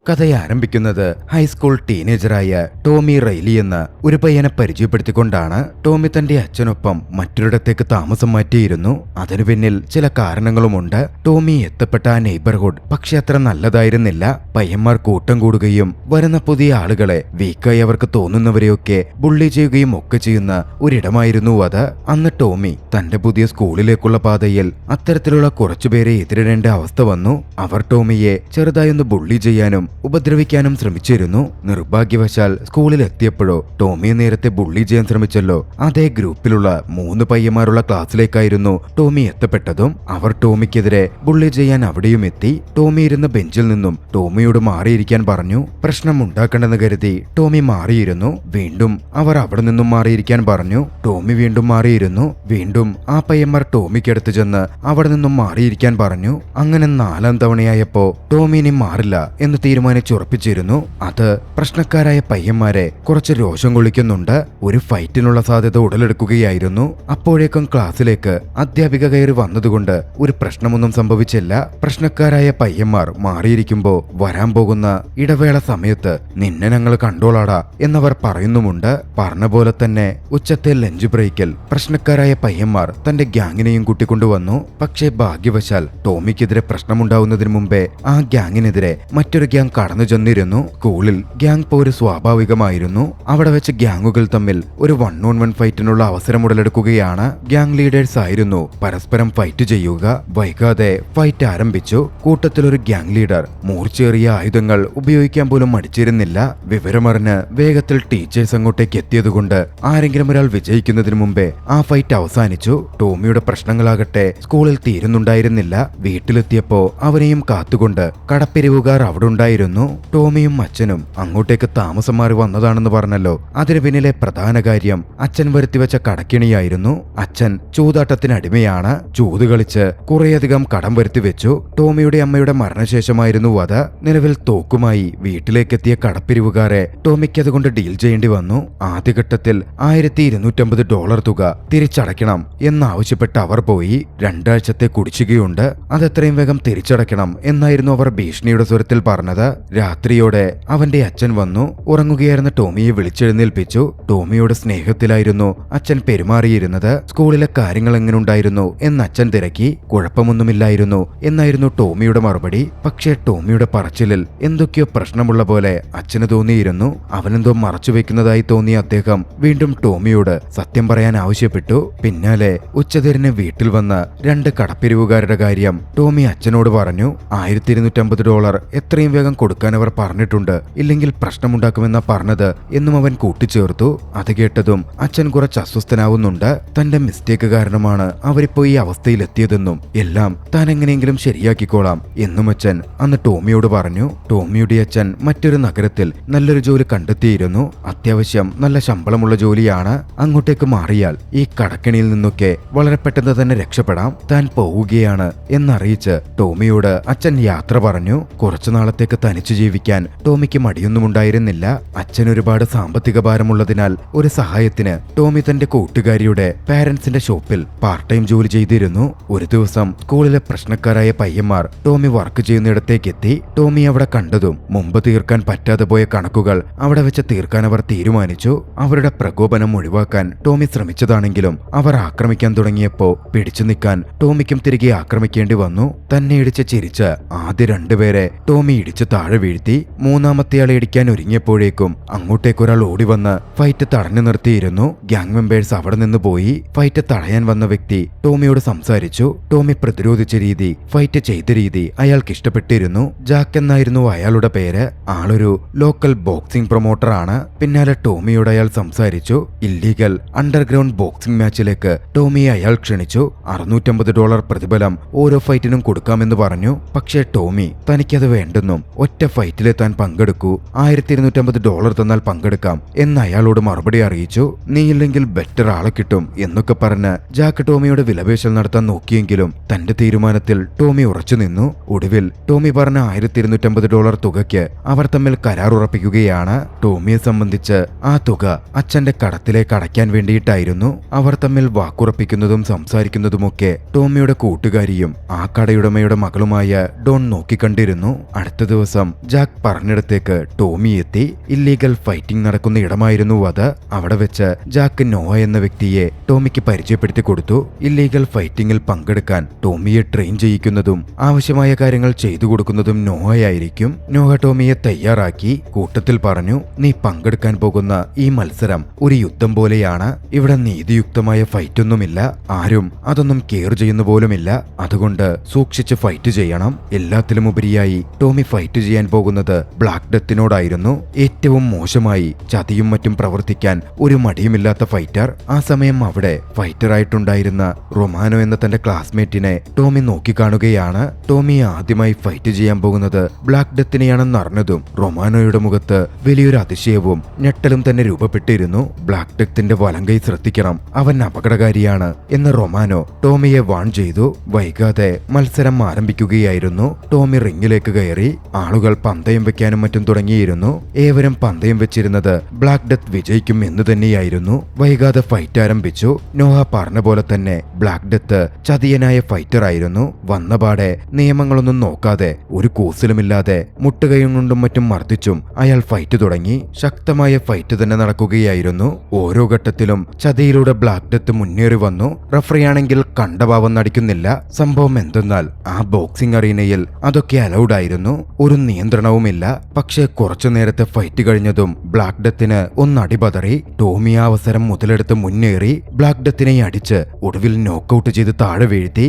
കഥയാരംഭിക്കുന്നത് high school ടീനേജറായ Tomy Riley എന്ന ഒരു പയ്യനെ പരിചയപ്പെടുത്തിക്കൊണ്ടാണ്. ടോമി തന്റെ അച്ഛനൊപ്പം മറ്റൊരിടത്തേക്ക് താമസം മാറ്റിയിരുന്നു. അതിനു പിന്നിൽ ചില കാരണങ്ങളുമുണ്ട്. ടോമി എത്തപ്പെട്ട ആ നെയ്ബർഹുഡ് പക്ഷെ അത്ര നല്ലതായിരുന്നില്ല. പയ്യന്മാർ കൂട്ടം കൂടുകയും വരുന്ന പുതിയ ആളുകളെ വീക്കായി അവർക്ക് തോന്നുന്നവരെയൊക്കെ ബുള്ളി ചെയ്യുകയും ഒക്കെ ചെയ്യുന്ന ഒരിടമായിരുന്നു അത്. അന്ന് ടോമി തന്റെ പുതിയ സ്കൂളിലേക്കുള്ള പാതയിൽ അത്തരത്തിലുള്ള കുറച്ചുപേരെ എതിരിടേണ്ട അവസ്ഥ വന്നു. അവർ ടോമിയെ ചെറുതായൊന്ന് ബുള്ളി ചെയ്യാനും ഉപദ്രവിക്കാനും ശ്രമിച്ചിരുന്നു. നിർഭാഗ്യവശാൽ സ്കൂളിൽ എത്തിയപ്പോഴോ ടോമിയെ നേരത്തെ ബുള്ളി ചെയ്യാൻ ശ്രമിച്ചല്ലോ അതേ ഗ്രൂപ്പിലുള്ള 3 പയ്യന്മാരുള്ള ക്ലാസ്സിലേക്കായിരുന്നു ടോമി എത്തപ്പെട്ടതും. അവർ ടോമിക്കെതിരെ ബുള്ളി ചെയ്യാൻ അവിടെയും എത്തി. ടോമി ഇരുന്ന ബെഞ്ചിൽ നിന്നും ടോമിയോട് മാറിയിരിക്കാൻ പറഞ്ഞു. പ്രശ്നം ഉണ്ടാക്കണ്ടെന്ന് കരുതി ടോമി മാറിയിരുന്നു. വീണ്ടും അവർ അവിടെ നിന്നും മാറിയിരിക്കാൻ പറഞ്ഞു. ടോമി വീണ്ടും മാറിയിരുന്നു. വീണ്ടും ആ പയ്യന്മാർ ടോമിക്കടുത്ത് ചെന്ന് അവിടെ നിന്നും മാറിയിരിക്കാൻ പറഞ്ഞു. അങ്ങനെ 4ാം തവണയായപ്പോ ടോമി ഇനി മാറില്ല എന്ന് തീരുമാനിച്ചുറപ്പിച്ചിരുന്നു. അത് പ്രശ്നക്കാരായ പയ്യന്മാരെ കുറച്ച് രോഷം കൊള്ളിക്കുന്നുണ്ട്. ഒരു ഫൈറ്റിനുള്ള സാധ്യത ഉടലെടുക്കുകയായിരുന്നു. അപ്പോഴേക്കും ക്ലാസ്സിലേക്ക് അധ്യാപിക കയറി വന്നതുകൊണ്ട് ഒരു പ്രശ്നമൊന്നും സംഭവിച്ചില്ല. പ്രശ്നക്കാരായ പയ്യന്മാർ മാറിയിരിക്കുമ്പോ വരാൻ പോകുന്ന ഇടവേള സമയത്ത് നിന്നെ ഞങ്ങൾ കണ്ടോളാടാ എന്നവർ പറയുന്നുമുണ്ട്. പറഞ്ഞ പോലെ തന്നെ ഉച്ചത്തെ ലഞ്ച് ബ്രേക്കിൽ പ്രശ്നക്കാരായ പയ്യന്മാർ തന്റെ ഗ്യാങ്ങിനെയും കൂട്ടിക്കൊണ്ടുവന്നു. പക്ഷേ ഭാഗ്യവശാൽ ടോമിക്കെതിരെ പ്രശ്നമുണ്ടാവുന്നതിന് മുമ്പേ ആ ഗ്യാങ്ങിനെതിരെ മറ്റൊരു ഗ്യാങ് കടന്നു ചെന്നിരുന്നു. സ്കൂളിൽ ഗ്യാങ് പോര് സ്വാഭാവികമായിരുന്നു. അവിടെ വെച്ച് ഗ്യാങ്ങുകൾ തമ്മിൽ ഒരു 1-on-1 ഫൈറ്റിനുള്ള അവസരം ഉടലെടുക്കുകയാണ്. ഗ്യാങ് ലീഡേഴ്സ് ആയിരുന്നു പരസ്പരം ഫൈറ്റ് ചെയ്യുക. വൈകാതെ ഫൈറ്റ് ആരംഭിച്ചു. കൂട്ടത്തിൽ ഒരു ഗ്യാങ് ലീഡർ മൂർച്ചേറിയ ആയുധങ്ങൾ ഉപയോഗിക്കാൻ പോലും മടിച്ചിരുന്നില്ല. വിവരമറിഞ്ഞ് വേഗത്തിൽ ടീച്ചേഴ്സ് അങ്ങോട്ടേക്ക് എത്തിയതുകൊണ്ട് ആരെങ്കിലും ഒരാൾ വിജയിക്കുന്നതിന് മുമ്പേ ആ ഫൈറ്റ് അവസാനിച്ചു. ടോമിയുടെ പ്രശ്നങ്ങളാകട്ടെ സ്കൂളിൽ തീരുന്നുണ്ടായിരുന്നില്ല. വീട്ടിലെത്തിയപ്പോ അവനെയും കാത്തുകൊണ്ട് കടപ്പിരിവുകാർ അവിടെ ഉണ്ടായിരുന്നു. ടോമിയും അച്ഛനും അങ്ങോട്ടേക്ക് താമസം മാറി വന്നതാണെന്ന് പറഞ്ഞല്ലോ. അതിന് പിന്നിലെ പ്രധാന കാര്യം അച്ഛൻ വരുത്തിവെച്ച കടക്കിണിയായിരുന്നു. അച്ഛൻ ചൂതാട്ടത്തിന് അടിമയാണ്. ചൂത് കളിച്ച് കുറേയധികം കടം വരുത്തി വെച്ചു. ടോമിയുടെ അമ്മയുടെ മരണശേഷമായിരുന്നു അത്. നിലവിൽ തോക്കുമായി വീട്ടിലേക്കെത്തിയ കടപ്പിരിവുകാരെ ടോമിക്ക് അതുകൊണ്ട് ഡീൽ ചെയ്യേണ്ടി വന്നു. ആദ്യഘട്ടത്തിൽ $1250 തുക തിരിച്ചടയ്ക്കണം എന്നാവശ്യപ്പെട്ട് അവർ പോയി. 2 ആഴ്ചത്തെ കുടിശ്ശികയുണ്ട്, അതെത്രയും വേഗം തിരിച്ചടയ്ക്കണം എന്നായിരുന്നു അവർ ഭീഷണിയുടെ സ്വരത്തിൽ പറഞ്ഞത്. രാത്രിയോടെ അവന്റെ അച്ഛൻ വന്നു. ഉറങ്ങുകയായിരുന്ന ടോമിയെ വിളിച്ചെഴുന്നേൽപ്പിച്ചു. ടോമിയോട് സ്നേഹത്തിലായിരുന്നു അച്ഛൻ പെരുമാറിയിരുന്നത്. സ്കൂളിലെ കാര്യങ്ങൾ എങ്ങനെയുണ്ടായിരുന്നു എന്ന് അച്ഛൻ തിരക്കി. കുഴപ്പമൊന്നുമില്ലായിരുന്നു എന്നായിരുന്നു ടോമിയുടെ മറുപടി. പക്ഷേ ടോമിയുടെ പറച്ചിലിൽ എന്തൊക്കെയോ പ്രശ്നമുള്ള പോലെ അച്ഛന് തോന്നിയിരുന്നു. അവനെന്തോ മറച്ചുവെക്കുന്നതായി തോന്നിയ അദ്ദേഹം വീണ്ടും ടോമിയോട് സത്യം പറയാൻ ആവശ്യപ്പെട്ടു. പിന്നാലെ ഉച്ചതിരിഞ്ഞ് വീട്ടിൽ വന്ന 2 കടപ്പിരിവുകാരുടെ കാര്യം ടോമി അച്ഛനോട് പറഞ്ഞു. $1250 എത്രയും വേഗം കൊടുക്കാൻ അവർ പറഞ്ഞിട്ടുണ്ട്, ഇല്ലെങ്കിൽ പ്രശ്നമുണ്ടാക്കുമെന്നാ പറഞ്ഞത് എന്നും അവൻ കൂട്ടിച്ചേർത്തു. അത് കേട്ടതും അച്ഛൻ കുറച്ച് അസ്വസ്ഥനാവുന്നുണ്ട്. തന്റെ മിസ്റ്റേക്ക് കാരണമാണ് അവരിപ്പോ ഈ അവസ്ഥയിലെത്തിയതെന്നും എല്ലാം താൻ എങ്ങനെയെങ്കിലും ശരിയാക്കിക്കോളാം എന്നും അച്ഛൻ അന്ന് ടോമിയോട് പറഞ്ഞു. ടോമിയുടെ അച്ഛൻ മറ്റൊരു നഗരത്തിൽ നല്ലൊരു ജോലി കണ്ടെത്തിയിരുന്നു. അത്യാവശ്യം നല്ല ശമ്പളമുള്ള ജോലിയാണ്. അങ്ങോട്ടേക്ക് മാറിയാൽ ഈ കടക്കിണിയിൽ നിന്നൊക്കെ വളരെ പെട്ടെന്ന് തന്നെ രക്ഷപ്പെടാം. താൻ പോവുകയാണ് എന്നറിയിച്ച് ടോമിയോട് അച്ഛൻ യാത്ര പറഞ്ഞു. കുറച്ചു നാളത്തേക്ക് തനിച്ചു ജീവിക്കാൻ ടോമിക്ക് മടിയൊന്നുമുണ്ടായിരുന്നില്ല. അച്ഛൻ ഒരുപാട് സാമ്പത്തിക ഭാരമുള്ളതിനാൽ ഒരു സഹായത്തിന് ടോമി തന്റെ കൂട്ടുകാരിയുടെ പാരന്റ്സിന്റെ ഷോപ്പിൽ പാർട്ട് ടൈം ജോലി ചെയ്തിരുന്നു. ഒരു ദിവസം സ്കൂളിലെ പ്രശ്നക്കാരായ പയ്യന്മാർ ടോമി വർക്ക് ചെയ്യുന്നിടത്തേക്ക് എത്തി. ടോമി അവിടെ കണ്ടതും മുമ്പ് തീർക്കാൻ പറ്റാതെ പോയ കണക്കുകൾ അവിടെ വെച്ച് തീർക്കാൻ അവർ തീരുമാനിച്ചു. അവരുടെ പ്രകോപനം ഒഴിവാക്കാൻ ടോമി ശ്രമിച്ചതാണെങ്കിലും അവർ ആക്രമിക്കാൻ തുടങ്ങിയപ്പോ പിടിച്ചു നിൽക്കാൻ ടോമിക്കും തിരികെ ആക്രമിക്കേണ്ടി വന്നു. തന്നെ ഇടിച്ച് ചിരിച്ച് ആദ്യ 2 പേരെ ടോമി ഇടിച്ച് താഴെ വീഴ്ത്തി. 3ാമത്തെയാളെ ഇടിക്കാൻ ഒരുങ്ങിയപ്പോഴേക്കും അങ്ങോട്ടേക്കൊരാൾ ഓടി വന്ന് ഫൈറ്റ് തടഞ്ഞു നിർത്തിയിരുന്നു. ഗ്യാങ് മെമ്പേഴ്സ് അവിടെ നിന്ന് പോയി. ഫൈറ്റ് തടയാൻ വന്ന വ്യക്തി ടോമിയോട് സംസാരിച്ചു. ടോമി പ്രതിരോധിച്ച രീതി, ഫൈറ്റ് ചെയ്ത രീതി അയാൾക്ക് ഇഷ്ടപ്പെട്ടിരുന്നു. ജാക്ക് എന്നായിരുന്നു അയാളുടെ പേര്. ആളൊരു ലോക്കൽ ബോക്സിംഗ് പ്രൊമോട്ടർ ആണ്. പിന്നാലെ ടോമിയോട് അയാൾ സംസാരിച്ചു. ഇല്ലീഗൽ അണ്ടർഗ്രൗണ്ട് ബോക്സിംഗ് മാച്ചിലേക്ക് ടോമിയെ അയാൾ ക്ഷണിച്ചു. $650 പ്രതിഫലം ഓരോ ഫൈറ്റിനും കൊടുക്കാമെന്ന് പറഞ്ഞു. പക്ഷേ ടോമി തനിക്കത് വേണ്ടെന്നും ഒറ്റ ഫൈറ്റിലെ താൻ പങ്കെടുക്കൂ, $1250 തന്നാൽ പങ്കെടുക്കാം എന്ന് അയാളോട് മറുപടി അറിയിച്ചു. നീയില്ലെങ്കിൽ ബെറ്റർ ആളെ കിട്ടും എന്നൊക്കെ പറഞ്ഞ് ജാക്ക് ടോമിയോട് വിലപേശൽ നടത്താൻ നോക്കിയെങ്കിലും തന്റെ തീരുമാനത്തിൽ ടോമി ഉറച്ചു നിന്നു. ഒടുവിൽ ടോമി പറഞ്ഞ $1250 തുകയ്ക്ക് അവർ തമ്മിൽ കരാർ ഉറപ്പിക്കുകയാണ്. ടോമിയെ സംബന്ധിച്ച് ആ തുക അച്ഛന്റെ കടത്തിലേക്ക് അടയ്ക്കാൻ വേണ്ടിയിട്ടായിരുന്നു. അവർ തമ്മിൽ വാക്കുറപ്പിക്കുന്നതും സംസാരിക്കുന്നതുമൊക്കെ ടോമിയുടെ കൂട്ടുകാരിയും ആ കടയുടമയുടെ മകളുമായ ഡോൺ നോക്കിക്കണ്ടിരുന്നു. അടുത്ത ദിവസം ദിവസം ജാക്ക് പറഞ്ഞിടത്തേക്ക് ടോമി എത്തി. ഇല്ലീഗൽ ഫൈറ്റിംഗ് നടക്കുന്ന ഇടമായിരുന്നു അത്. അവിടെ വെച്ച് ജാക്ക് നോഹ എന്ന വ്യക്തിയെ ടോമിക്ക് പരിചയപ്പെടുത്തി കൊടുത്തു. ഇല്ലീഗൽ ഫൈറ്റിംഗിൽ പങ്കെടുക്കാൻ ടോമിയെ ട്രെയിൻ ചെയ്യിക്കുന്നതും ആവശ്യമായ കാര്യങ്ങൾ ചെയ്തു കൊടുക്കുന്നതും നോഹയായിരിക്കും. നോഹ ടോമിയെ തയ്യാറാക്കി. കൂട്ടത്തിൽ പറഞ്ഞു, നീ പങ്കെടുക്കാൻ പോകുന്ന ഈ മത്സരം ഒരു യുദ്ധം പോലെയാണ്. ഇവിടെ നീതിയുക്തമായ ഫൈറ്റൊന്നുമില്ല. ആരും അതൊന്നും കെയർ ചെയ്യുന്ന പോലുമില്ല. അതുകൊണ്ട് സൂക്ഷിച്ച് ഫൈറ്റ് ചെയ്യണം. എല്ലാത്തിലുമുപരിയായി ടോമി ഫൈറ്റ് ചെയ്യാൻ പോകുന്നത് ബ്ലാക്ക് ഡെത്തിനോടായിരുന്നു. ഏറ്റവും മോശമായി ചതിയും മറ്റും പ്രവർത്തിക്കാൻ ഒരു മടിയുമില്ലാത്ത ഫൈറ്റർ. ആ സമയം അവിടെ ഫൈറ്ററായിട്ടുണ്ടായിരുന്ന റൊമാനോ എന്ന തന്റെ ക്ലാസ്മേറ്റിനെ ടോമി നോക്കിക്കാണുകയാണ്. ടോമി ആദ്യമായി ഫൈറ്റ് ചെയ്യാൻ പോകുന്നത് ബ്ലാക്ക് ഡെത്തിനെയാണെന്ന് അറിഞ്ഞതും റൊമാനോയുടെ മുഖത്ത് വലിയൊരു അതിശയവും ഞെട്ടലും തന്നെ രൂപപ്പെട്ടിരുന്നു. ബ്ലാക്ക് ഡെത്തിന്റെ വലങ്കൈ ശ്രദ്ധിക്കണം, അവൻ അപകടകാരിയാണ് എന്ന് റൊമാനോ ടോമിയെ വാൺ ചെയ്തു. വൈകാതെ മത്സരം ആരംഭിക്കുകയായിരുന്നു. ടോമി റിംഗിലേക്ക് കയറി. ആളുകൾ പന്തയം വെക്കാനും മറ്റും തുടങ്ങിയിരുന്നു. ഏവരും പന്തയം വെച്ചിരുന്നത് ബ്ലാക്ക് ഡെത്ത് വിജയിക്കും എന്ന് തന്നെയായിരുന്നു. വൈകാതെ ഫൈറ്റ് ആരംഭിച്ചു. നോഹ പറഞ്ഞ പോലെ തന്നെ ബ്ലാക്ക് ഡെത്ത് ചതിയനായ ഫൈറ്റർ ആയിരുന്നു. വന്നപാടെ നിയമങ്ങളൊന്നും നോക്കാതെ ഒരു കൂസലുമില്ലാതെ മുട്ടുകയും കൊണ്ടും മറ്റും മർദ്ദിച്ചും അയാൾ ഫൈറ്റ് തുടങ്ങി. ശക്തമായ ഫൈറ്റ് തന്നെ നടക്കുകയായിരുന്നു. ഓരോ ഘട്ടത്തിലും ചതിയിലൂടെ ബ്ലാക്ക് ഡെത്ത് മുന്നേറി വന്നു. റഫറിയാണെങ്കിൽ കണ്ടഭാവം നടിക്കുന്നില്ല. സംഭവം എന്തെന്നാൽ ആ ബോക്സിംഗ് അറീനയിൽ അതൊക്കെ അലൗഡ് ആയിരുന്നു. ഒരു നിയന്ത്രണവുമില്ല. പക്ഷേ കുറച്ചു നേരത്തെ ഫൈറ്റ് കഴിഞ്ഞതും ബ്ലാക്ക് ഡെത്തിന് ഒന്നടിപതറി. ടോമി ആ അവസരം മുതലെടുത്ത് മുന്നേറി ബ്ലാക്ക് ഡെത്തിനെ അടിച്ച് ഒടുവിൽ നോക്കൌട്ട് ചെയ്ത് താഴെ വീഴ്ത്തി.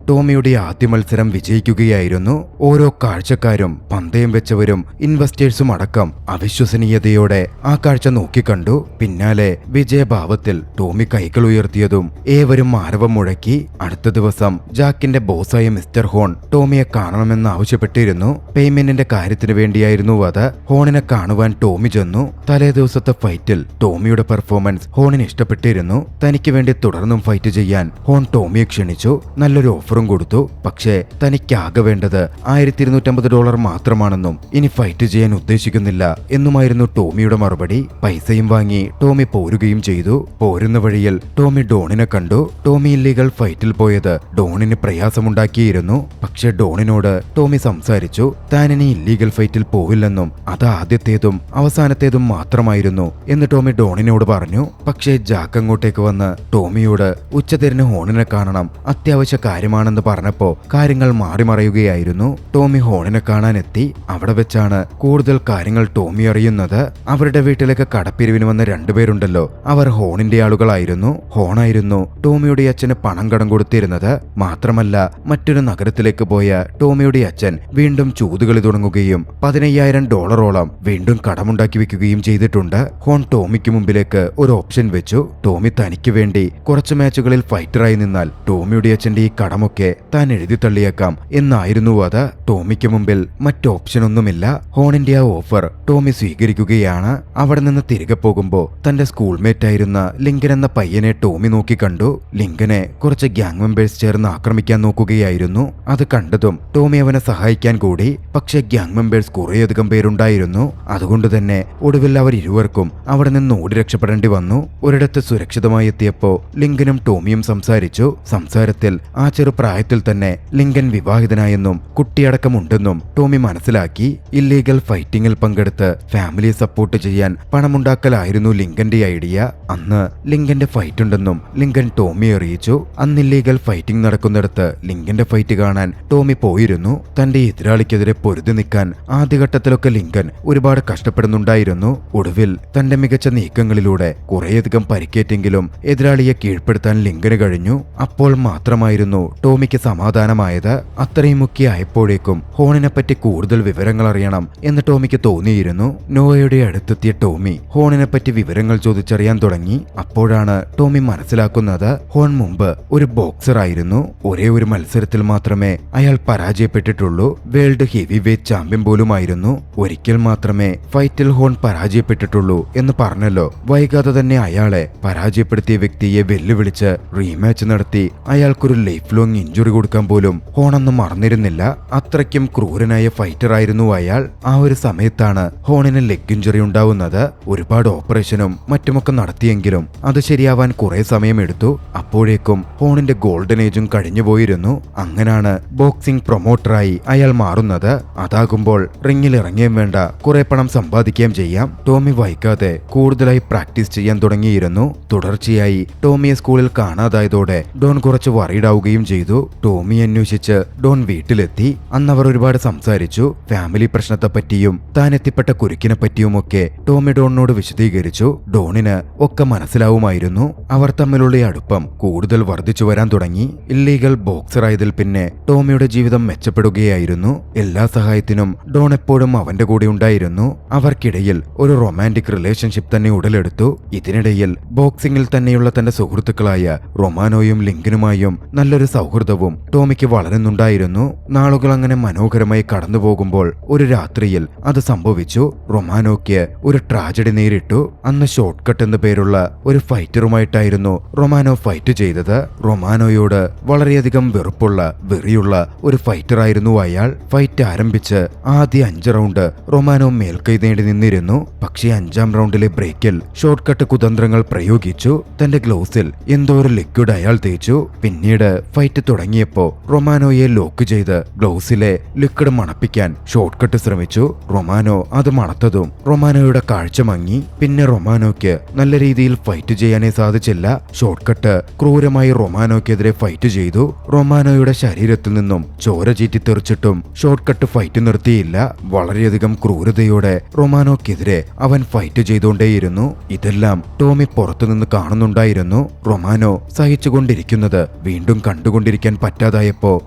ടോമിയുടെ ആദ്യ മത്സരം വിജയിക്കുകയായിരുന്നു. ഓരോ കാഴ്ചക്കാരും പന്തയം വെച്ചവരും ഇൻവെസ്റ്റേഴ്സും അടക്കം അവിശ്വസനീയതയോടെ ആ കാഴ്ച നോക്കിക്കണ്ടു. പിന്നാലെ വിജയഭാവത്തിൽ ടോമി കൈകൾ ഉയർത്തിയതും ഏവരും ആരവം മുഴക്കി. അടുത്ത ദിവസം ജാക്കിന്റെ ബോസായ മിസ്റ്റർ ഹോൺ ടോമിയെ കാണണമെന്ന് ആവശ്യപ്പെട്ടിരുന്നു. പേയ്മെന്റിന്റെ കാര്യത്തിന് വേണ്ടിയായിരുന്നു അത്. ഹോണിനെ കാണുവാൻ ടോമി ചെന്നു. തലേ ദിവസത്തെ ഫൈറ്റിൽ ടോമിയുടെ പെർഫോമൻസ് ഹോണിന് ഇഷ്ടപ്പെട്ടിരുന്നു. തനിക്ക് വേണ്ടി തുടർന്നും ഫൈറ്റ് ചെയ്യാൻ ഹോൺ ടോമിയെ ക്ഷണിച്ചു. നല്ലൊരു ഓഫറും കൊടുത്തു. പക്ഷേ തനിക്കാകെ വേണ്ടത് $1250 മാത്രമാണെന്നും ഇനി ഫൈറ്റ് ചെയ്യാൻ ഉദ്ദേശിക്കുന്നില്ല എന്നുമായിരുന്നു ടോമിയുടെ മറുപടി. പൈസയും വാങ്ങി ടോമി പോരുകയും ചെയ്തു. പോരുന്ന വഴിയിൽ ടോമി ഡോണിനെ കണ്ടു. ടോമി ഇല്ലീഗൽ ഫൈറ്റിൽ പോയത് ഡോണിന് പ്രയാസമുണ്ടാക്കിയിരുന്നു. പക്ഷെ ഡോണിനോട് ടോമി സംസാരിച്ചു. താൻ ഇനി ഇല്ലീഗൽ ഫൈറ്റിൽ പോവില്ലെന്നും അത് ആദ്യത്തേതും അവസാനത്തേതും മാത്രമായിരുന്നു എന്ന് ടോമി ഡോണിനോട് പറഞ്ഞു. പക്ഷേ ജാക്ക് അങ്ങോട്ടേക്ക് വന്ന് ടോമിയോട് ഉച്ചതിരിഞ്ഞ് ഹോണിനെ കാണണം, അത്യാവശ്യ കാര്യമാണെന്ന് പറഞ്ഞപ്പോ കാര്യങ്ങൾ മാറിമറയുകയായിരുന്നു. ടോമി ഹോണിനെ കാണാനെത്തി. അവിടെ വെച്ചാണ് കൂടുതൽ കാര്യങ്ങൾ ടോമി അറിയുന്നത്. അവരുടെ വീട്ടിലേക്ക് കടപ്പിരിവിന് വന്ന രണ്ടുപേരുണ്ടല്ലോ, അവർ ഹോണിന്റെ ആളുകളായിരുന്നു. ഹോണായിരുന്നു ടോമിയുടെ അച്ഛന് പണം കടം കൊടുത്തിരുന്നത്. മാത്രമല്ല മറ്റൊരു നഗരത്തിലേക്ക് പോയ ടോമിയുടെ അച്ഛൻ വീണ്ടും ചൂതുകളി തുടങ്ങുകയും $15,000 വീണ്ടും കടമുണ്ടാക്കി വെക്കുകയും ചെയ്തിട്ടുണ്ട്. ഹോൺ ടോമിക്ക് മുമ്പിലേക്ക് ഒരു ഓപ്ഷൻ വെച്ചു. ടോമി തനിക്ക് വേണ്ടി കുറച്ച് മാച്ചുകളിൽ ഫൈറ്ററായി നിന്നാൽ ടോമിയുടെ അച്ഛന്റെ ഈ കടമൊക്കെ താൻ എഴുതി തള്ളിയേക്കാം എന്നായിരുന്നു അത്. ടോമിക്ക് മുമ്പിൽ മറ്റ് ഓപ്ഷനൊന്നുമില്ല. ഹോണിന്റെ ആ ഓഫർ ടോമി സ്വീകരിക്കുകയാണ്. അവിടെ നിന്ന് തിരികെ പോകുമ്പോ തന്റെ സ്കൂൾമേറ്റ് ആയിരുന്ന ലിങ്കൻ എന്ന പയ്യനെ ടോമി നോക്കിക്കണ്ടു. ലിങ്കനെ കുറച്ച് ഗ്യാങ് മെമ്പേഴ്സ് ചേർന്ന് ആക്രമിക്കാൻ നോക്കുകയായിരുന്നു. അത് കണ്ടതും ടോമി അവനെ സഹായിക്കാൻ കൂടി. പക്ഷെ ഗ്യാങ് മെമ്പേഴ്സ് കുറേയധികം പേരുണ്ടായിരുന്നു. അതുകൊണ്ട് തന്നെ ഒടുവിൽ അവർ ഇരുവർക്കും അവിടെ നിന്ന് ഓടി രക്ഷപ്പെടേണ്ടി വന്നു. ഒരിടത്ത് സുരക്ഷിതമായി എത്തിയപ്പോ ലിങ്കനും ടോമിയും സംസാരിച്ചു. സംസാരത്തിൽ ആ ചെറുപ്രായത്തിൽ തന്നെ ലിങ്കൻ വിവാഹിതനായെന്നും കുട്ടിയടക്കമുണ്ടെന്നും ടോമി മനസ്സിലാക്കി. ഇല്ലീഗൽ ഫൈറ്റിംഗിൽ പങ്കെടുത്ത് ഫാമിലിയെ സപ്പോർട്ട് ചെയ്യാൻ പണമുണ്ടാക്കലായിരുന്നു ലിങ്കന്റെ ഐഡിയ. അന്ന് ലിങ്കന്റെ ഫൈറ്റ് ഉണ്ടെന്നും ലിങ്കൻ ടോമിയെ അറിയിച്ചു. അന്ന് ഇല്ലീഗൽ ഫൈറ്റിംഗ് നടക്കുന്നിടത്ത് ലിങ്കന്റെ ഫൈറ്റ് കാണാൻ ടോമി പോയിരുന്നു. തന്റെ എതിരാളിക്കെതിരെ പൊരുതി നിൽക്കാൻ ആദ്യഘട്ടത്തിലൊക്കെ ലിങ്കൻ ഒരുപാട് കഷ്ടപ്പെടുന്നുണ്ടായിരുന്നു. ഒടുവിൽ തന്റെ മികച്ച നീക്കങ്ങളിലൂടെ കുറേയധികം പരിക്കേറ്റെങ്കിലും എതിരാളിയെ കീഴ്പ്പെടുത്താൻ ലിങ്കന് കഴിഞ്ഞു. അപ്പോൾ മാത്രമായിരുന്നു ടോമിക്ക് സമാധാനമായത്. അത്രയും മുഖ്യ ആയപ്പോഴേക്കും ഹോണിനെ പറ്റി കൂടുതൽ വിവരങ്ങൾ അറിയണം എന്ന് ടോമിക്ക് തോന്നിയിരുന്നു. നോയയുടെ അടുത്തെത്തിയ ടോമി ഹോണിനെ പറ്റി വിവരങ്ങൾ ചോദിച്ചറിയാൻ തുടങ്ങി. അപ്പോഴാണ് ടോമി മനസ്സിലാക്കുന്നത് ഹോൺ മുമ്പ് ഒരു ബോക്സർ ആയിരുന്നു. ഒരേ ഒരു മത്സരത്തിൽ മാത്രമേ അയാൾ പരാജയപ്പെട്ടിട്ടുള്ളൂ. വേൾഡ് ഹെവി വെയ്റ്റ് ചാമ്പ്യൻ പോലുമായിരുന്നു. ഒരിക്കൽ മാത്രമേ ഫൈറ്റിൽ ഹോൺ പരാജയപ്പെട്ടിട്ടുള്ളൂ എന്ന് പറഞ്ഞല്ലോ. വൈകാതെ തന്നെ അയാളെ പരാജയപ്പെടുത്തിയ വ്യക്തിയെ വെല്ലുവിളിച്ച് റീമാച്ച് നടത്തി അയാൾക്കൊരു ലൈഫ് ലോങ് ഇഞ്ചുറി കൊടുക്കാൻ പോലും ഹോണൊന്നും മറന്നിരുന്നില്ല. അത്രയ്ക്കും ക്രൂരനായ ഫൈറ്റർ ആയിരുന്നു അയാൾ. ആ ഒരു സമയത്താണ് ഹോണിന് ലെഗ് ഇഞ്ചുറി ഉണ്ടാവുന്നത്. ഒരുപാട് ഓപ്പറേഷനും മറ്റുമൊക്കെ നടത്തിയെങ്കിലും അത് ശരിയാവാൻ കുറെ സമയമെടുത്തു. അപ്പോഴേക്കും ഹോണിന്റെ ഗോൾഡൻ ഏജും കഴിഞ്ഞുപോയിരുന്നു. അങ്ങനാണ് ബോക്സിംഗ് പ്രൊമോട്ടറായി അയാൾ മാറുന്നത്. അതാകുമ്പോൾ റിങ്ങിൽ ഇറങ്ങുകയും വേണ്ട, കുറെ പണം സമ്പാദിക്കുകയും ചെയ്യാം. ടോമി വൈകാതെ കൂടുതലായി പ്രാക്ടീസ് ചെയ്യാൻ തുടങ്ങിയിരുന്നു. തുടർച്ചയായി ടോമിയെ സ്കൂളിൽ കാണാതായതോടെ ഡോൺ കുറച്ച് വറീഡാവുകയും ചെയ്തു. ടോമി അന്വേഷിച്ച് ഡോൺ വീട്ടിലെത്തി. അന്ന് അവർ ഒരുപാട് സംസാരിച്ചു. ഫാമിലി പ്രശ്നത്തെ പറ്റിയും താൻ എത്തിപ്പെട്ട കുരുക്കിനെ പറ്റിയുമൊക്കെ ടോമി ഡോണിനോട് വിശദീകരിച്ചു. ഡോണിന് ഒക്കെ മനസ്സിലാവുമായിരുന്നു. അവർ തമ്മിലുള്ള അടുപ്പം കൂടുതൽ വർദ്ധിച്ചു വരാൻ തുടങ്ങി. ഇല്ലീഗൽ ബോക്സർ ആയതിൽ പിന്നെ ടോമിയുടെ ജീവിതം മെച്ചപ്പെടുകയായിരുന്നു. എല്ലാ സഹായത്തിനും ഡോൺ എപ്പോഴും അവന്റെ കൂടെ ഉണ്ടായിരുന്നു. അവർക്കിടയിൽ ഒരു റൊമാൻറ്റിക് റിലേഷൻഷിപ്പ് തന്നെ ഉടലെടുത്തു. ഇതിനിടയിൽ ബോക്സിംഗിൽ തന്നെയുള്ള തന്റെ സുഹൃത്തുക്കളായ റൊമാനോയും ലിങ്കനുമായും നല്ലൊരു സൗഹൃദവും ടോമിക്ക് വളരുന്നുണ്ടായിരുന്നു. നാളുകൾ അങ്ങനെ മനോഹരമായി കടന്നുപോകുമ്പോൾ ഒരു രാത്രിയിൽ അത് സംഭവിച്ചു. റൊമാനോയ്ക്ക് ഒരു ട്രാജഡി നേരിട്ടു. അന്ന് ഷോർട്ട് കട്ട് എന്ന പേരുള്ള ഒരു ഫൈറ്ററുമായിട്ടായിരുന്നു റൊമാനോ ഫൈറ്റ് ചെയ്തത്. റൊമാനോയോട് വളരെയധികം വെറുപ്പുള്ള വെറിയുള്ള ഒരു ഫൈറ്ററായിരുന്നു അയാൾ. ഫൈറ്റ് ആരംഭിച്ച് ആദ്യ 5 റൗണ്ട് റൊമാനോ മേൽക്കൈ നേടി നിന്നിരുന്നു. പക്ഷേ 5ാം റൗണ്ടിലെ ബ്രേക്കിൽ ഷോർട്ട് കട്ട് കുതന്ത്രങ്ങൾ പ്രയോഗിച്ചു. തന്റെ ഗ്ലൗസിൽ എന്തോ ഒരു ലിക്വിഡ് അയാൾ തേച്ചു. പിന്നീട് ഫൈറ്റ് തുടങ്ങിയപ്പോ റൊമാനോയെ ലോക്ക് ചെയ്ത് ഗ്ലൗസിലെ ലിക്വിഡ് മണപ്പിക്കാൻ ഷോർട്ട് കട്ട് ശ്രമിച്ചു. റൊമാനോ അത് മണത്തതും റൊമാനോയുടെ കാഴ്ച മങ്ങി. പിന്നെ റൊമാനോയ്ക്ക് നല്ല രീതിയിൽ ഫൈറ്റ് ചെയ്യാനേ സാധിച്ചില്ല. ഷോർട്ട് കട്ട് ക്രൂരമായി റൊമാനോയ്ക്കെതിരെ ഫൈറ്റ് ചെയ്തു. റൊമാനോയുടെ ശരീരത്തിൽ നിന്നും ചോര ചീറ്റി തെറിച്ചിട്ടും ഷോർട്ട് കട്ട് ഫൈറ്റ് നിർത്തിയില്ല. വളരെയധികം ക്രൂരതയോടെ റൊമാനോയ്ക്കെതിരെ അവൻ ഫൈറ്റ് ചെയ്തുകൊണ്ടേയിരുന്നു. ഇതെല്ലാം ടോമി പുറത്തുനിന്ന് കാണുന്നുണ്ടായിരുന്നു. റൊമാനോ സഹിച്ചുകൊണ്ടിരിക്കുന്നത് വീണ്ടും കണ്ടുകൊണ്ടിരിക്കാൻ പറ്റാതായപ്പോ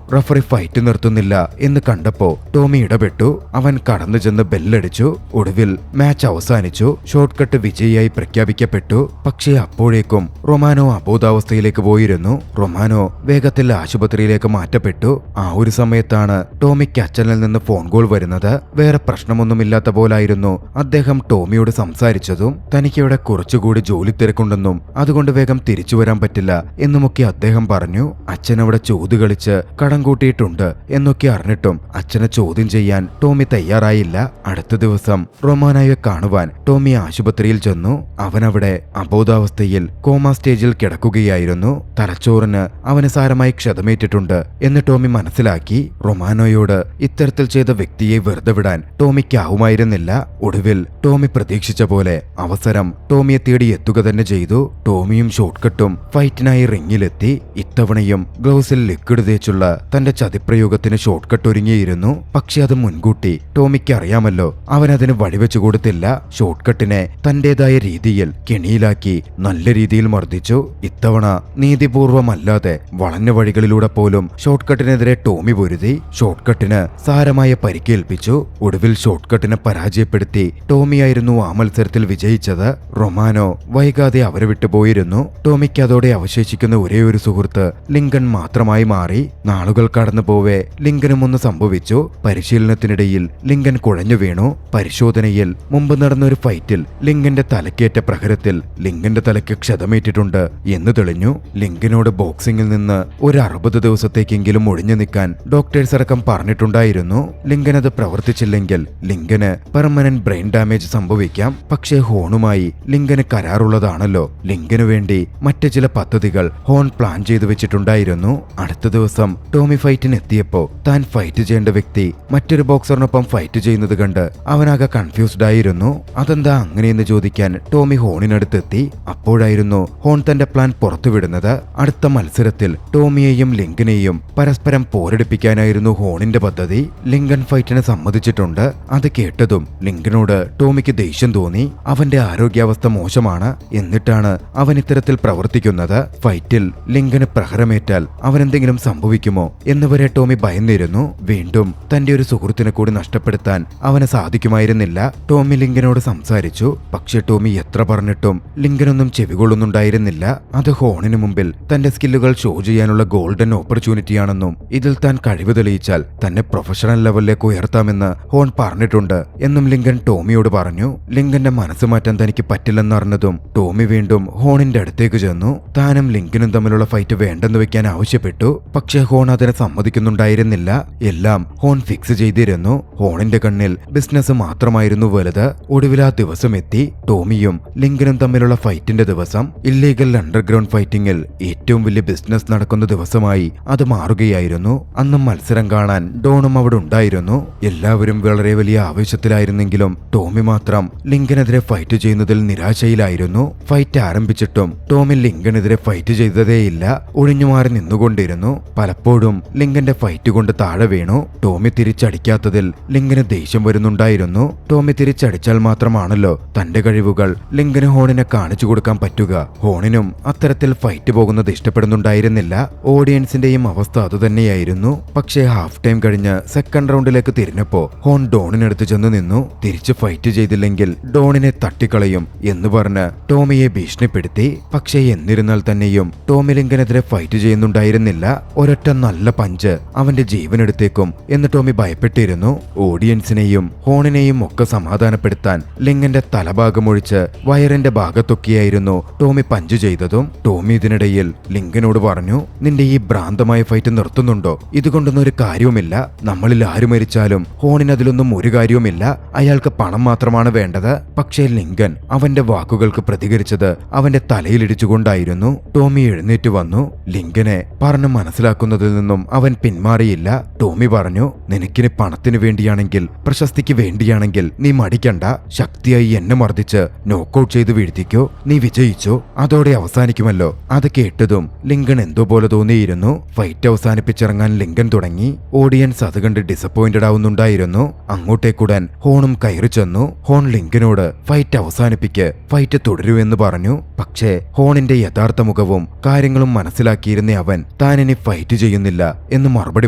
റഫറി ഫൈറ്റ് നിർത്തുന്നില്ല എന്ന് കണ്ടപ്പോ ടോമി ഇടപെട്ടു. അവൻ കടന്നു ചെന്ന് ബെല്ലടിച്ചു. ഒടുവിൽ മാച്ച് അവസാനിച്ചു. ഷോർട്ട് കട്ട് വിജയിയായി പ്രഖ്യാപിക്കപ്പെട്ടു. പക്ഷേ അപ്പോഴേക്കും റൊമാനോ അബോധാവസ്ഥയിലേക്ക് പോയിരുന്നു. റൊമാനോ വേഗത്തിൽ ആശുപത്രിയിലേക്ക് മാറ്റപ്പെട്ടു. ആ ഒരു സമയത്താണ് ടോമിക്ക് അച്ഛനിൽ നിന്ന് ഫോൺ കോൾ വരുന്നത്. വേറെ പ്രശ്നമൊന്നുമില്ലാത്ത പോലായിരുന്നു അദ്ദേഹം ടോമിയോട് സംസാരിച്ചതും. തനിക്കിവിടെ കുറച്ചുകൂടി ജോലി തിരക്കുണ്ടെന്നും അതുകൊണ്ട് വേഗം തിരിച്ചു വരാൻ പറ്റില്ല എന്നുമൊക്കെ അദ്ദേഹം പറഞ്ഞു. അച്ഛനവിടെ ചോദ്യം കളിച്ച് കടം കൂട്ടിയിട്ടുണ്ട് എന്നൊക്കെ അറിഞ്ഞിട്ടും അച്ഛനെ ചോദ്യം ചെയ്യാൻ ടോമി തയ്യാറായില്ല. അടുത്ത ദിവസം റൊമാനോയെ കാണുവാൻ ടോമി ആശുപത്രിയിൽ ചെന്നു. അവനവിടെ അബോധാവസ്ഥയിൽ കോമ സ്റ്റേജിൽ കിടക്കുകയായിരുന്നു. തലച്ചോറിന് അവന് സാരമായി ക്ഷതമേറ്റിട്ടുണ്ട് എന്ന് ടോമി മനസ്സിലാക്കി. റൊമാനോയോട് ഇത്തരത്തിൽ ചെയ്ത വ്യക്തിയെ വെറുതെ വിടാൻ ടോമിക്കാവുമായിരുന്നില്ല. ഒടുവിൽ ടോമി പ്രതീക്ഷിച്ച പോലെ അവസരം ടോമിയെ തേടി എത്തുക തന്നെ ചെയ്തു. ടോമിയും ഷോർട്ട് കട്ടും ഫൈറ്റിനായി റിങ്ങിലെത്തി. ഇത്തവണയും ഗ്ലൗസിൽ ലിക്വിഡ് തേച്ചുള്ള തന്റെ ചതിപ്രയോഗത്തിന് ഷോർട്ട് കട്ട് ഒരുങ്ങിയിരുന്നു. പക്ഷെ അത് മുൻകൂട്ടി ടോമിക്ക് അറിയാമല്ലോ. അവനതിന് വഴിവെച്ചു കൊടുത്തില്ല. ഷോർട്ട് കട്ടിനെ തന്റേതായ രീതിയിൽ കെണിയിലാക്കി നല്ല രീതിയിൽ മർദ്ദിച്ചു. ഇത്തവണ നീതിപൂർവമല്ലാതെ വളഞ്ഞ വഴികളിലൂടെ പോലും ഷോർട്ട് കട്ടിനെതിരെ ടോമി പൊരുതി. ഷോർട്ട് കട്ടിന് സാരമായ പരിക്കേൽപ്പിച്ചു. ഒടുവിൽ ഷോർട്ട് കട്ടിനെ പരാജയപ്പെടുത്തി ടോമിയായിരുന്നു ആ മത്സരത്തിൽ വിജയിച്ചത്. റൊമാനോ വൈകാതെ അവരെ വിട്ടുപോയിരുന്നു. ടോമിക്ക് അതോടെ അവശേഷിക്കുന്ന ഒരേ ഒരു സുഹൃത്ത് ലിങ്കൻ മാത്രമായി മാറി. നാളുകൾ കടന്നു പോവേ ലിങ്കനും ഒന്ന് സംഭവിച്ചു. പരിശീലനത്തിനിടയിൽ ലിങ്കൻ കുഴഞ്ഞു വീണു. പരിശോധനയിൽ മുമ്പ് നടന്ന ഒരു ഫൈറ്റിൽ ലിങ്കന്റെ തലക്കേറ്റ പ്രഹരത്തിൽ ലിങ്കന്റെ തലയ്ക്ക് ക്ഷതമേറ്റിട്ടുണ്ട് എന്ന് തെളിഞ്ഞു. ലിങ്കനോട് ബോക്സിംഗിൽ നിന്ന് ഒരു 60 ദിവസത്തേക്കെങ്കിലും ഒഴിഞ്ഞു നിൽക്കാൻ ഡോക്ടേഴ്സ് അടക്കം പറഞ്ഞിട്ടുണ്ടായിരുന്നു. ലിങ്കൻ അത് പ്രവർത്തിച്ചില്ലെങ്കിൽ ലിങ്കന് പെർമനന്റ് ബ്രെയിൻ ഡാമേജ് സംഭവിക്കാം. പക്ഷേ ഹോണുമായി ലിങ്കന് കരാറുള്ളതാണല്ലോ. ലിങ്കനു വേണ്ടി മറ്റു ചില പദ്ധതികൾ ഹോൺ പ്ലാൻ ചെയ്തു വെച്ചിട്ടുണ്ടായിരുന്നു. അടുത്ത ദിവസം ടോമി ഫൈറ്റിന് എത്തിയപ്പോ താൻ ഫൈറ്റ് ചെയ്യേണ്ട വ്യക്തി മറ്റൊരു ബോക്സറിനൊപ്പം ഫൈറ്റ് ചെയ്യുന്നത് കണ്ട് അവനാകെ കൺഫ്യൂസ്ഡ് ആയിരുന്നു. അതെന്താ അങ്ങനെയെന്ന് ചോദിക്കാൻ ടോമി ഹോണിനടുത്തെത്തി. അപ്പോഴായിരുന്നു ഹോൺ തന്റെ പ്ലാൻ പുറത്തുവിടുന്നത്. അടുത്ത മത്സരത്തിൽ ടോമിയെയും ലിങ്കനെയും പരസ്പരം പോരടിപ്പിക്കാനായിരുന്നു ഹോണിന്റെ പദ്ധതി. ലിങ്കൻ ഫൈറ്റിന് സമ്മതിച്ചിട്ടുണ്ട്. അത് കേട്ടതും ലിങ്കനോട് ടോമിക്ക് ദേഷ്യം തോന്നി. അവന്റെ ആരോഗ്യാവസ്ഥ മോശമാണ്. എന്നിട്ടാണ് അവൻ ഇത്തരത്തിൽ പ്രവർത്തിക്കുന്നത്. ഫൈറ്റിൽ ലിങ്കന് പ്രഹരമേറ്റാൽ അവനെന്തെങ്കിലും സംഭവിക്കുമോ എന്നുവരെ ടോമി ഭയന്നിരുന്നു. വീണ്ടും തന്റെ ഒരു സുഹൃത്തിനെ കൂടി നഷ്ടപ്പെടുത്താൻ അവന് സാധിക്കുമായിരുന്നില്ല. ടോമി ലിങ്കനോട് സംസാരിച്ചു. പക്ഷെ ടോമി എത്ര പറഞ്ഞിട്ടും ലിങ്കനൊന്നും ചെവികൊള്ളുന്നുണ്ടായിരുന്നില്ല. അത് ഹോണിന് മുമ്പിൽ തന്റെ സ്കില്ലുകൾ ഷോ ചെയ്യാനുള്ള ഗോൾഡൻ ഓപ്പർച്യൂണിറ്റിയാണെന്നും ഇതിൽ താൻ കഴിവ് തെളിയിച്ചാൽ തന്നെ പ്രൊഫഷണൽ ലെവലിലേക്ക് ഉയർത്താമെന്ന് ഹോൺ പറഞ്ഞിട്ടുണ്ട് എന്നും ലിങ്കൻ ടോമിയോട് പറഞ്ഞു. ലിങ്കന്റെ മനസ്സ് മാറ്റാൻ തനിക്ക് പറ്റില്ലെന്നറിഞ്ഞതും ടോമി വീണ്ടും ഹോണിന്റെ അടുത്തേക്ക് ചെന്നു. താനും ലിങ്കനും തമ്മിലുള്ള ഫൈറ്റ് വേണ്ടെന്ന് വെക്കാൻ ആവശ്യപ്പെട്ടു. പക്ഷേ ഹോൺ അതിനെ സമ്മതിക്കുന്നുണ്ടായിരുന്നില്ല. എല്ലാം ഹോൺ ഫിക്സ് ചെയ്തിരുന്നു. ഹോണിന്റെ കണ്ണിൽ ബിസിനസ് മാത്രമായിരുന്നു വലുത്. ഒടുവിൽ ആ ദിവസം എത്തി. ടോമിയും ലിങ്കനും തമ്മിലുള്ള ഫൈറ്റിന്റെ ദിവസം. ഇല്ലീഗൽ അണ്ടർഗ്രൗണ്ട് ഫൈറ്റിംഗിൽ ഏറ്റവും വലിയ ബിസിനസ് നടക്കുന്ന ദിവസമായി അത് മാറുകയായിരുന്നു. അന്ന് മത്സരം കാണാൻ ഡോണും അവിടെ ഉണ്ടായിരുന്നു. എല്ലാവരും വളരെ വലിയ ആവേശത്തിലായിരുന്നെങ്കിലും ടോമി മാത്രം ലിങ്കനെതിരെ ഫൈറ്റ് ചെയ്യുന്നതിൽ നിരാശയിലായിരുന്നു. ഫൈറ്റ് ആരംഭിച്ചിട്ടും ടോമി ലിങ്കനെതിരെ ഫൈറ്റ് ചെയ്തതേയില്ല. ഒഴിഞ്ഞുമാറി നിന്നുകൊണ്ടിരുന്നു. പലപ്പോഴും ലിങ്കന്റെ ഫൈറ്റ് കൊണ്ട് താഴെ വീണു. ടോമി തിരിച്ചടിക്കാത്തതിൽ ലിങ്കന് ദേഷ്യം വരുന്നുണ്ടായിരുന്നു. ടോമി തിരിച്ചടിച്ചാൽ മാത്രമാണല്ലോ തന്റെ കഴിവുകൾ ലിങ്കന് ഹോണിനെ കാണിച്ചു കൊടുക്കാൻ പറ്റുക. ഹോണിനും അത്തരത്തിൽ ഫൈറ്റ് പോകുന്നത് ഇഷ്ടപ്പെടുന്നുണ്ടായിരുന്നില്ല. ഓഡിയൻസിന്റെയും അവസ്ഥ അതുതന്നെയായിരുന്നു. പക്ഷേ ഹാഫ് ടൈം കഴിഞ്ഞ് സെക്കൻഡ് റൗണ്ടിലേക്ക് തിരിഞ്ഞപ്പോ ഹോൺ ഡോണിനടുത്ത് ചെന്ന് നിന്നു. തിരിച്ച് ഫൈറ്റ് ചെയ്തില്ലെങ്കിൽ ഡോണിനെ തട്ടിക്കളയും എന്ന് പറഞ്ഞ് ടോമിയെ ഭീഷണിപ്പെടുത്തി. പക്ഷേ എന്നിരുന്നാൽ തന്നെയും ടോമി ലിങ്കനെതിരെ ഫൈറ്റ് ചെയ്യുന്നുണ്ടായിരുന്നില്ല. ഒരൊറ്റ നല്ല പഞ്ച് അവന്റെ ജീവനെടുത്തേക്കും എന്ന് ടോമി ഭയപ്പെട്ടിരുന്നു. ഓഡിയൻസിനെയും ഹോണിനെയും ഒക്കെ സമാധാനപ്പെടുത്താൻ ലിങ്കന്റെ തലഭാഗമൊഴിച്ച് വയറിന്റെ ഭാഗത്തൊക്കെയായിരുന്നു ടോമി പഞ്ച് ചെയ്തതും. ടോമി ഇതിനിടയിൽ ലിങ്കനോട് പറഞ്ഞു, നിന്റെ ഈ ഭ്രാന്തമായ ഫൈറ്റ് നിർത്തുന്നുണ്ടോ? ഇതുകൊണ്ടൊന്നും ഒരു കാര്യവുമില്ല. നമ്മളിൽ ആര് മരിച്ചാലും ഹോണിന് അതിലൊന്നും ഒരു കാര്യവുമില്ല. അയാൾക്ക് പണം മാത്രമാണ് വേണ്ടത്. പക്ഷേ ലിങ്കൻ അവന്റെ വാക്കുകൾക്ക് പ്രതികരിച്ചത് അവന്റെ തലയിലിടിച്ചുകൊണ്ടായിരുന്നു. ടോമി എഴുന്നേറ്റ് വന്നു. ലിങ്കനെ പറഞ്ഞു മനസ്സിലാക്കുന്നതിൽ നിന്നും അവൻ പിന്മാറിയില്ല. ടോമി പറഞ്ഞു, നിനക്കിനി പണത്തിന് വേണ്ടിയാണെങ്കിൽ പ്രശസ്തിക്ക് വേണ്ടിയാണെങ്കിൽ നീ മടിക്കണ്ട. ശക്തിയായി എന്നെ മർദ്ദിച്ച് നോക്കൌട്ട് ചെയ്ത് വീഴ്ത്തിക്കോ. നീ വിജയിച്ചോ, അതോടെ അവസാനിക്കുമല്ലോ. അത് കേട്ടതും ലിങ്കൺ എന്തോ പോലെ തോന്നിയിരുന്നു. ഫൈറ്റ് അവസാനിപ്പിച്ചിറങ്ങാൻ ലിങ്കൻ തുടങ്ങി. ഓഡിയൻസ് അത് കണ്ട് ഡിസപ്പോയിന്റഡ് ആവുന്നുണ്ടായിരുന്നു. അങ്ങോട്ടേക്കുടൻ ഹോണും കയറി ചെന്നു. ഹോൺ ലിങ്കനോട് ഫൈറ്റ് അവസാനിപ്പിക്ക്, ഫൈറ്റ് തുടരൂ എന്ന് പറഞ്ഞു. പക്ഷേ ഹോണിന്റെ യഥാർത്ഥ മുഖവും കാര്യങ്ങളും മനസ്സിലാക്കിയിരുന്ന അവൻ താനിനി ഫൈറ്റ് ചെയ്യുന്നില്ല എന്ന് മറുപടി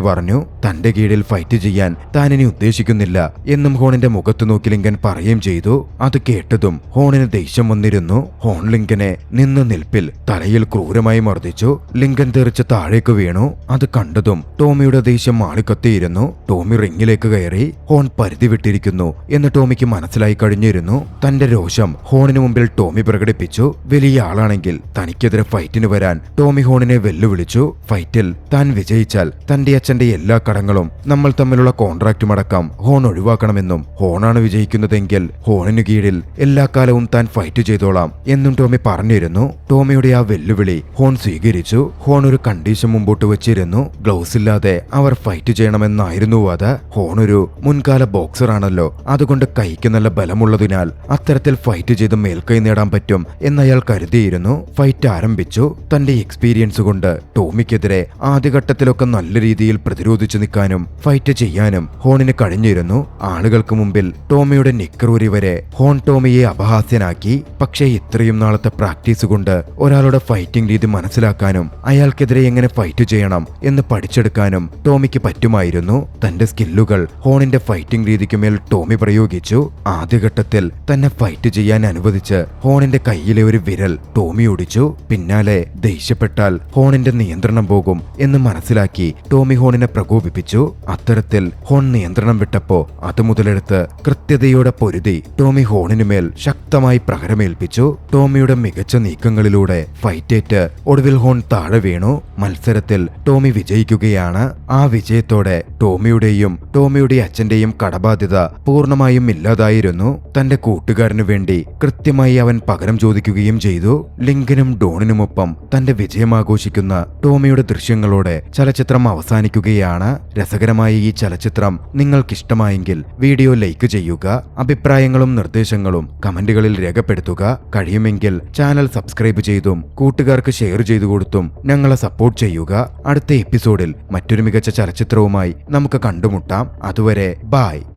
പറഞ്ഞു. തന്റെ കീഴിൽ ഫൈറ്റ് ചെയ്യാൻ താനിനി ഉദ്ദേശിക്കുന്നില്ല എന്നും ഹോണിന്റെ മുഖത്ത് നോക്കി ലിങ്കൻ പറയുകയും ചെയ്തു. അത് കേട്ടതും ഹോണിന് ദേഷ്യം വന്നിരുന്നു. ഹോൺ ലിങ്കനെ നിന്ന നിൽപ്പിൽ തലയിൽ ക്രൂരമായി മർദ്ദിച്ചു. ലിങ്കൻ തെറിച്ച് താഴേക്ക് വീണു. അത് കണ്ടതും ടോമിയുടെ ദേഷ്യം മാളിക്കത്തിയിരുന്നു. ടോമി റിങ്ങിലേക്ക് കയറി. ഹോൺ പരിധി വിട്ടിരിക്കുന്നു എന്ന് ടോമിക്ക് മനസ്സിലായി കഴിഞ്ഞിരുന്നു. തന്റെ രോഷം ഹോണിന് മുമ്പിൽ ടോമി പ്രകടിപ്പിച്ചു. വലിയ ആളാണെങ്കിൽ തനിക്കെതിരെ ഫൈറ്റിന് വരാൻ ടോമി ഹോണിനെ വെല്ലുവിളിച്ചു. ഫൈറ്റിൽ താൻ വിജയിച്ചാൽ തന്റെ അച്ഛന്റെ എല്ലാ കടങ്ങളും നമ്മൾ തമ്മിലുള്ള കോൺട്രാക്റ്റും അടക്കം ഹോൺ ഒഴിവാക്കണമെന്നും ഹോണാണ് വിജയിക്കുന്നതെങ്കിൽ ഹോണിനു കീഴിൽ എല്ലാ കാലവും താൻ ഫൈറ്റ് ചെയ്തോളാം എന്നും ടോമി പറഞ്ഞിരുന്നു. ടോമിയുടെ ആ വെല്ലുവിളി ഹോൺ സ്വീകരിച്ചു. ഹോൺ ഒരു കണ്ടീഷൻ മുമ്പോട്ട് വെച്ചിരുന്നു. ഗ്ലൗസ് ഇല്ലാതെ അവർ ഫൈറ്റ് ചെയ്യണമെന്നായിരുന്നു അത്. ഹോൺ ഒരു മുൻകാല ബോക്സറാണല്ലോ. അതുകൊണ്ട് കൈക്ക് നല്ല ബലമുള്ളതിനാൽ അത്തരത്തിൽ ഫൈറ്റ് ചെയ്ത് മേൽക്കൈ നേടാൻ പറ്റും എന്നയാൾ കരുതിയിരുന്നു. ഫൈറ്റ് ആരംഭിച്ചു. തന്റെ എക്സ്പീരിയൻസ് കൊണ്ട് ടോമിക്കെതിരെ ആദ്യഘട്ടത്തിലൊക്കെ നല്ല രീതിയിൽ പ്രതിരോധിച്ചു നിൽക്കാനും ഫൈറ്റ് ചെയ്യാനും ഹോണിന് കഴിഞ്ഞിരുന്നു. ആളുകൾക്ക് മുമ്പിൽ ടോമിയുടെ നിക്കറൂരി വരെ ഹോൺ ടോമിയെ അപഹാസ്യനാക്കി. പക്ഷേ ഇത്രയും നാളത്തെ പ്രാക്ടീസ് കൊണ്ട് ഒരാളുടെ ഫൈറ്റിംഗ് രീതി മനസ്സിലാക്കാനും അയാൾക്കെതിരെ എങ്ങനെ ഫൈറ്റ് ചെയ്യണം എന്ന് പഠിച്ചെടുക്കാനും ടോമിക്ക് പറ്റുമായിരുന്നു. തന്റെ സ്കില്ലുകൾ ഹോണിന്റെ ഫൈറ്റിംഗ് രീതിക്ക് മേൽ ടോമി പ്രയോഗിച്ചു. ആദ്യഘട്ടത്തിൽ തന്നെ ഫൈറ്റ് ചെയ്യാൻ അനുവദിച്ച് ഹോണിന്റെ കയ്യിലെ ഒരു വിരൽ ടോമി ഒടിച്ചു. പിന്നാലെ ദേഷ്യപ്പെട്ടാൽ ഹോണിന്റെ നിയന്ത്രണം പോകും എന്ന് മനസ്സിലാക്കി ടോമി ഹോണിനെ പ്രകോപിപ്പിച്ചു. അത്തരത്തിൽ ഹോൺ നിയന്ത്രണം വിട്ടപ്പോ അത് മുതലെടുത്ത് കൃത്യതയോടെ പൊരുതി ടോമി ഹോണിനു മേൽ ശക്തമായി പ്രഹരമേൽപ്പിച്ചു. ടോമിയുടെ മികച്ച നീക്കങ്ങളിലൂടെ ഫൈറ്റേറ്റ് ഒടുവിൽ ഹോൺ താഴെ വീണു. മത്സരത്തിൽ ടോമി വിജയിക്കുകയാണ്. ആ വിജയത്തോടെ ടോമിയുടെ അച്ഛന്റെയും കടബാധ്യത പൂർണ്ണമായും ഇല്ലാതായിരുന്നു. തന്റെ കൂട്ടുകാരനു വേണ്ടി കൃത്യമായി അവൻ പകരം ചോദിക്കുകയും ചെയ്തു. ലിങ്കനും ഡോണിനുമൊപ്പം തന്റെ വിജയം ആഘോഷിക്കുന്ന ടോമിയുടെ ദൃശ്യങ്ങളോടെ ചലച്ചിത്രം അവസാനിക്കുകയാണ്. രസകരമായ ഈ ചലച്ചിത്രം നിങ്ങൾക്കിഷ്ടമായെങ്കിൽ വീഡിയോ ലൈക്ക് ചെയ്യുക. അഭിപ്രായങ്ങളും നിർദ്ദേശങ്ങളും കമന്റുകളിൽ രേഖപ്പെടുത്തുക. കഴിയുമെങ്കിൽ ചാനൽ സബ്സ്ക്രൈബ് ചെയ്തും കൂട്ടുകാർക്ക് ഷെയർ ചെയ്തു കൊടുത്തും ഞങ്ങളെ സപ്പോർട്ട് ചെയ്യുക. അടുത്ത എപ്പിസോഡിൽ മറ്റൊരു മികച്ച ചലച്ചിത്രവുമായി നമുക്ക് കണ്ടുമുട്ടാം. അതുവരെ ബൈ.